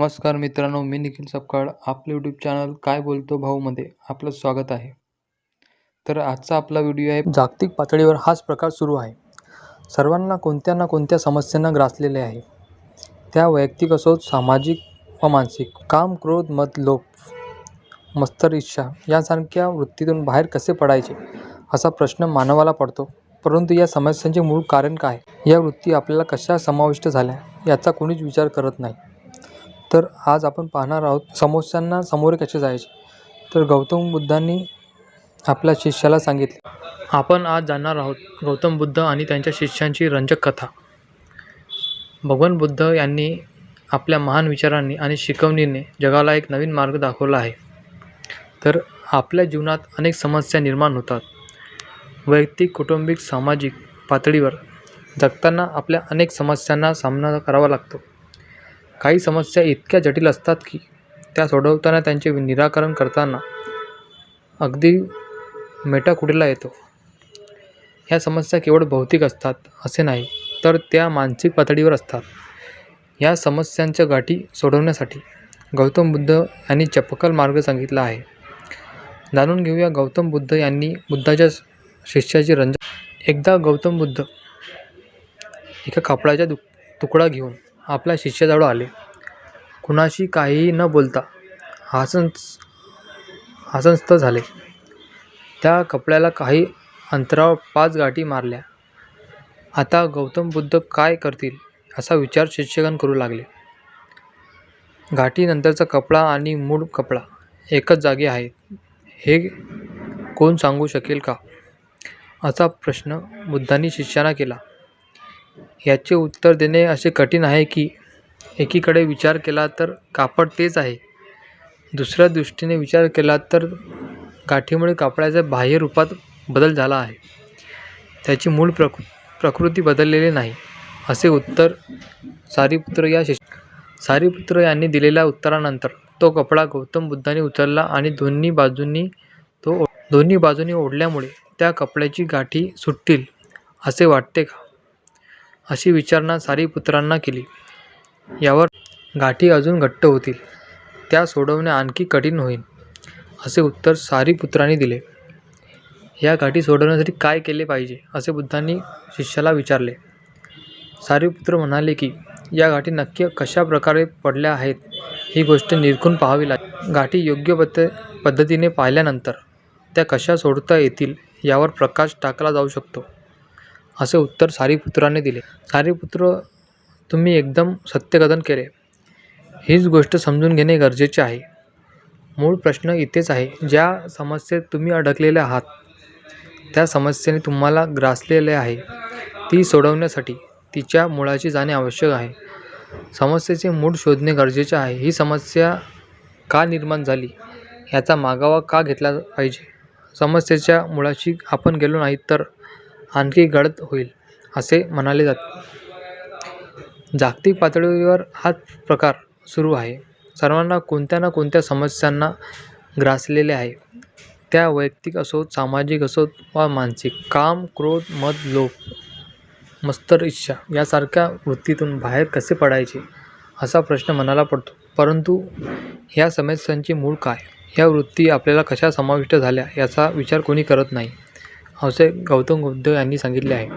नमस्कार मित्रांनो, मी निखिल सपकाळ. आपलं यूट्यूब चॅनल काय बोलतो भाऊमध्ये आपलं स्वागत आहे. तर आजचा आपला व्हिडिओ आहे, जागतिक पातळीवर हाच प्रकार सुरू आहे. सर्वांना कोणत्या ना कोणत्या समस्यांना ग्रासलेले आहे. त्या वैयक्तिक असोत, सामाजिक व मानसिक. काम, क्रोध, मद, लोभ, मत्सर, इच्छा यासारख्या वृत्तीतून बाहेर कसे पडायचे असा प्रश्न मानवाला पडतो. परंतु या समस्यांचे मूळ कारण काय, या वृत्ती आपल्याला कशा समाविष्ट झाल्या याचा कोणीच विचार करत नाही. तर आज आपण पाहणार आहोत, समस्यांना सामोरे कसे जायचे. तर गौतम बुद्धांनी आपल्या शिष्याला सांगितले. आपण आज जाणणार आहोत गौतम बुद्ध आणि त्यांच्या शिष्यांची रंजक कथा. भगवान बुद्ध यांनी आपल्या महान विचारांनी आणि शिकवणीने जगाला एक नवीन मार्ग दाखवला आहे. तर आपल्या जीवनात अनेक समस्या निर्माण होतात. वैयक्तिक, कौटुंबिक, सामाजिक पातळीवर जगताना आपल्या अनेक समस्यांना सामना करावा लागतो. काही समस्या इतक्या जटिल असतात की त्या सोडवताना, त्यांचे निराकरण करताना अगदी मेटाकुटीला येतो. ह्या समस्या केवळ भौतिक असतात असे नाही, तर त्या मानसिक पातळीवर असतात. या समस्यांच्या गाठी सोडवण्यासाठी गौतम बुद्ध यांनी चपखल मार्ग सांगितला आहे. जाणून घेऊया गौतम बुद्ध यांनी बुद्धाच्या शिष्याची रंजक. एकदा गौतम बुद्ध एका कापडाचा तुकडा घेऊन आपल्या शिष्याजवळ आले. कुणाशी काहीही न बोलता हसनस्त झाले. त्या कपड्याला काही अंतरावर 5 गाठी मारल्या. आता गौतम बुद्ध काय करतील असा विचार शिष्यगण करू लागले. गाठीनंतरचा कपडा आणि मूळ कपडा एकच जागी आहे हे कोण सांगू शकेल का, असा प्रश्न बुद्धांनी शिष्यांना केला. याचे उत्तर देणे असे कठीण आहे की एकीकडे विचार केला तर कापड तेच आहे, दुसऱ्या दृष्टीने विचार केला तर गाठीमुळे कापडाच्या बाह्य रूपात बदल झाला आहे, त्याची मूळ प्रकृती बदललेली नाही, असे उत्तर सारिपुत्र यांनी दिलेल्या उत्तरानंतर तो कपडा गौतम बुद्धांनी उचलला आणि दोन्ही बाजूंनी ओढल्यामुळे त्या कपड्याची गाठी सुटतील असे वाटते का, अशी विचारणा सारिपुत्रांना केली. यावर गाठी अजून घट्ट होतील, त्या सोडवणे आणखी कठीण होईल, असे उत्तर सारिपुत्रांनी दिले. या गाठी सोडवण्यासाठी काय केले पाहिजे असे बुद्धांनी शिष्याला विचारले. सारिपुत्र म्हणाले की या गाठी नक्की कशा प्रकारे पडल्या आहेत ही गोष्ट निरखून पाहावी लागेल. गाठी योग्य पद्धतीने पाहिल्यानंतर त्या कशा सोडता येतील यावर प्रकाश टाकला जाऊ शकतो, असे उत्तर सारिपुत्राने दिले. सारिपुत्र, तुम्ही एकदम सत्यकथन केले. हीच गोष्ट समजून घेणे गरजेचे आहे. मूळ प्रश्न इथेच आहे. ज्या समस्येत तुम्ही अडकलेले आहात, त्या समस्येने तुम्हाला ग्रासलेले आहे, ती सोडवण्यासाठी तिच्या मुळाशी जाणे आवश्यक आहे. समस्येचे मूळ शोधणे गरजेचे आहे. ही समस्या का निर्माण झाली याचा मागोवा का घेतला पाहिजे. समस्येच्या मुळाशी आपण गेलो नाही तर आणखी गडद होईल, असे म्हणाले जाते. जागतिक पातळीवर हाच प्रकार सुरू आहे. सर्वांना कोणत्या ना कोणत्या समस्यांना ग्रासलेले आहे. त्या वैयक्तिक असोत, सामाजिक असोत वा मानसिक. काम, क्रोध, मद, लोभ, मत्सर, इच्छा यासारख्या वृत्तीतून बाहेर कसे पडायचे असा प्रश्न मनाला पडतो. परंतु ह्या समस्यांचे मूळ काय, ह्या वृत्ती आपल्याला कशा समाविष्ट झाल्या याचा विचार कोणी करत नाही, असे गौतम बुद्ध यांनी सांगितले आहे.